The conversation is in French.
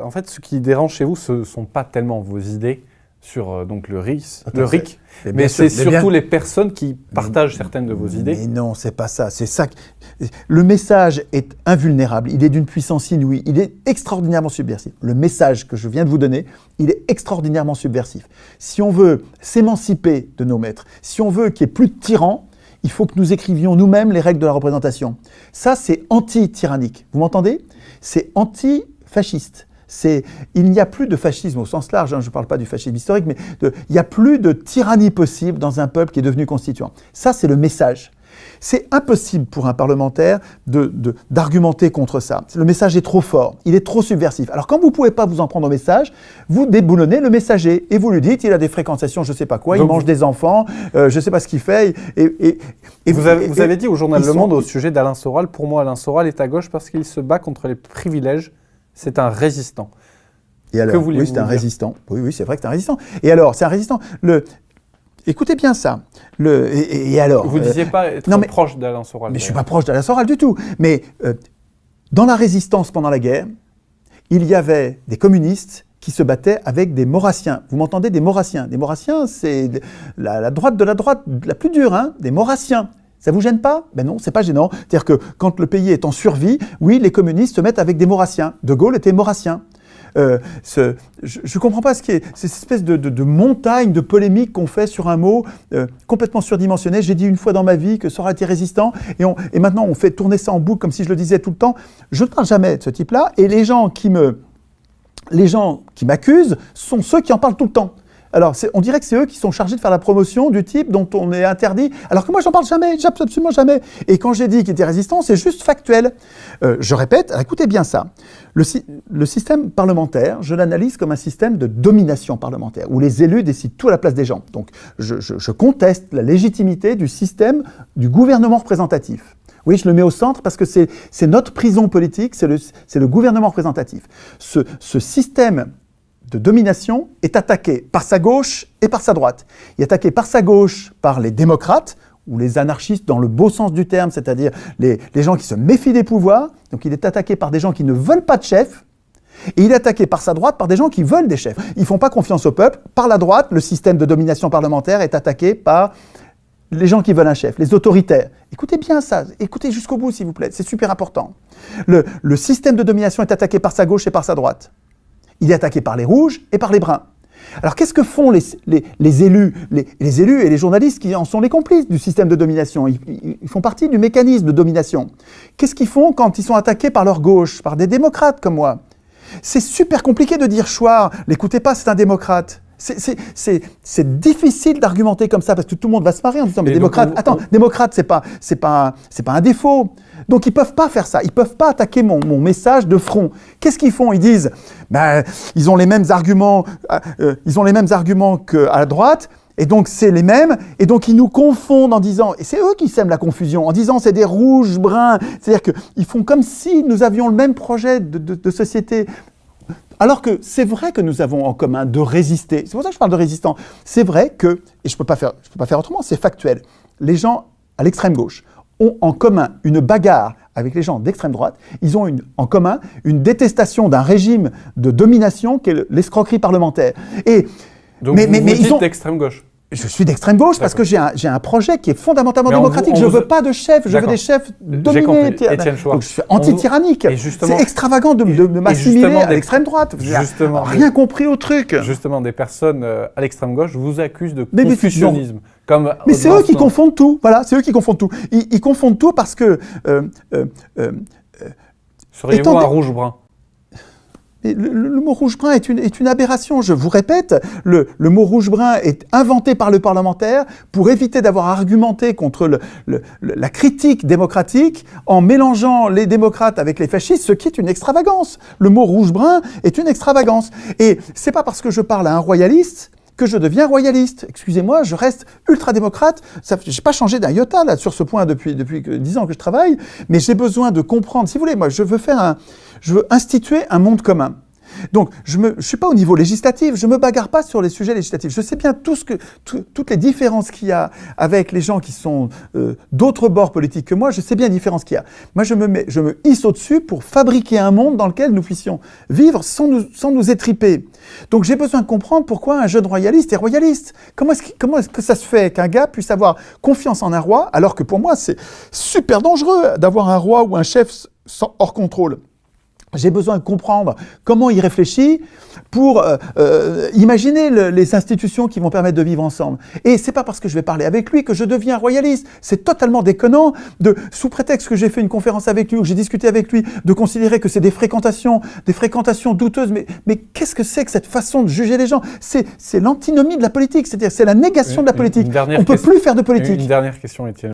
en fait, ce qui dérange chez vous, ce ne sont pas tellement vos idées sur donc le RIC, mais c'est surtout les personnes qui partagent certaines de vos idées. Mais non, c'est pas ça. C'est ça. Le message est invulnérable. Il est d'une puissance inouïe. Il est extraordinairement subversif. Le message que je viens de vous donner, il est extraordinairement subversif. Si on veut s'émanciper de nos maîtres, si on veut qu'il n'y ait plus de tyrans, il faut que nous écrivions nous-mêmes les règles de la représentation. Ça, c'est anti-tyrannique. Vous m'entendez ? C'est anti-fasciste. Il n'y a plus de fascisme au sens large, je ne parle pas du fascisme historique, mais il n'y a plus de tyrannie possible dans un peuple qui est devenu constituant. Ça, c'est le message. C'est impossible pour un parlementaire d'argumenter contre ça. Le message est trop fort, il est trop subversif. Alors quand vous ne pouvez pas vous en prendre au message, vous déboulonnez le messager et vous lui dites il a des fréquentations, je ne sais pas quoi, donc il mange des enfants, je ne sais pas ce qu'il fait. Vous avez dit au journal Le Monde au sujet d'Alain Soral, pour moi Alain Soral est à gauche parce qu'il se bat contre les privilèges. C'est un résistant. Et alors, oui, c'est un résistant. Oui, c'est vrai que c'est un résistant. Et alors, c'est un résistant. Écoutez bien ça. Et alors vous ne disiez pas être proche d'Alain Soral. Mais je ne suis pas proche d'Alain Soral du tout. Mais dans la résistance pendant la guerre, il y avait des communistes qui se battaient avec des maurassiens. Vous m'entendez, des maurassiens. Des maurassiens, c'est la droite de la droite la plus dure, hein, des maurassiens. Ça vous gêne pas ? Ben non, c'est pas gênant. C'est-à-dire que quand le pays est en survie, oui, les communistes se mettent avec des maurassiens. De Gaulle était maurassien. Je ne comprends pas ce qui est cette espèce de montagne de polémique qu'on fait sur un mot complètement surdimensionné. J'ai dit une fois dans ma vie que Soral était résistant et maintenant on fait tourner ça en boucle comme si je le disais tout le temps. Je ne parle jamais de ce type-là et les gens qui m'accusent sont ceux qui en parlent tout le temps. Alors, on dirait que c'est eux qui sont chargés de faire la promotion du type dont on est interdit, alors que moi, j'en parle jamais, absolument jamais. Et quand j'ai dit qu'il était résistant, c'est juste factuel. Je répète, écoutez bien ça. Le système parlementaire, je l'analyse comme un système de domination parlementaire, où les élus décident tout à la place des gens. Donc, je conteste la légitimité du système du gouvernement représentatif. Oui, je le mets au centre parce que c'est notre prison politique, c'est le gouvernement représentatif. Ce système de domination est attaqué par sa gauche et par sa droite. Il est attaqué par sa gauche par les démocrates, ou les anarchistes dans le beau sens du terme, c'est-à-dire les gens qui se méfient des pouvoirs. Donc il est attaqué par des gens qui ne veulent pas de chef, et il est attaqué par sa droite par des gens qui veulent des chefs. Ils ne font pas confiance au peuple. Par la droite, le système de domination parlementaire est attaqué par les gens qui veulent un chef, les autoritaires. Écoutez bien ça, écoutez jusqu'au bout s'il vous plaît, c'est super important. Le système de domination est attaqué par sa gauche et par sa droite. Il est attaqué par les rouges et par les bruns. Alors qu'est-ce que font les élus, les élus et les journalistes qui en sont les complices du système de domination ? Ils font partie du mécanisme de domination. Qu'est-ce qu'ils font quand ils sont attaqués par leur gauche, par des démocrates comme moi ? C'est super compliqué de dire Chouard, l'écoutez pas, c'est un démocrate. C'est difficile d'argumenter comme ça parce que tout le monde va se marrer en disant mais démocrate, démocrate c'est pas un défaut. Donc ils peuvent pas faire ça, ils peuvent pas attaquer mon message de front. Qu'est-ce qu'ils font ? Ils disent ils ont les mêmes arguments qu'à la droite. Et donc, c'est les mêmes, et donc ils nous confondent en disant, et c'est eux qui sèment la confusion, en disant c'est des rouges, bruns, c'est-à-dire qu'ils font comme si nous avions le même projet de société. Alors que c'est vrai que nous avons en commun de résister. C'est pour ça que je parle de résistants. C'est vrai que, et je peux pas faire autrement, c'est factuel. Les gens à l'extrême gauche ont en commun une bagarre avec les gens d'extrême droite. Ils ont en commun une détestation d'un régime de domination qu'est l'escroquerie parlementaire. Donc vous dites d'extrême gauche. Je suis d'extrême gauche parce que j'ai un projet qui est fondamentalement démocratique. Je ne veux pas de chefs, je veux des chefs dominés. Donc je suis anti-tyrannique. C'est extravagant de m'assimiler à l'extrême droite. Rien compris au truc. Justement, des personnes à l'extrême gauche vous accusent de confusionnisme. Mais c'est eux qui confondent tout. Voilà, c'est eux qui confondent tout. Ils confondent tout parce que... Seriez-vous un rouge-brun ? Le mot rouge-brun est une aberration. Je vous répète, le mot rouge-brun est inventé par le parlementaire pour éviter d'avoir argumenté contre la critique démocratique en mélangeant les démocrates avec les fascistes, ce qui est une extravagance. Le mot rouge-brun est une extravagance. Et c'est pas parce que je parle à un royaliste que je deviens royaliste. Excusez-moi, je reste ultra-démocrate. Je n'ai pas changé d'un iota là, sur ce point depuis 10 ans que je travaille, mais j'ai besoin de comprendre. Si vous voulez, moi, je veux instituer un monde commun. Donc, je suis pas au niveau législatif, je me bagarre pas sur les sujets législatifs. Je sais bien toutes les différences qu'il y a avec les gens qui sont d'autres bords politiques que moi, je sais bien les différences qu'il y a. Moi, je me hisse au-dessus pour fabriquer un monde dans lequel nous puissions vivre sans nous étriper. Donc, j'ai besoin de comprendre pourquoi un jeune royaliste est royaliste. Comment est-ce que ça se fait qu'un gars puisse avoir confiance en un roi, alors que pour moi, c'est super dangereux d'avoir un roi ou un chef hors contrôle. J'ai besoin de comprendre comment il réfléchit pour imaginer les institutions qui vont permettre de vivre ensemble. Et c'est pas parce que je vais parler avec lui que je deviens royaliste. C'est totalement déconnant sous prétexte que j'ai fait une conférence avec lui ou que j'ai discuté avec lui, de considérer que c'est des fréquentations douteuses. Mais qu'est-ce que c'est que cette façon de juger les gens ? C'est l'antinomie de la politique, c'est-à-dire c'est la négation de la politique. On ne peut plus faire de politique. Une dernière question, Étienne.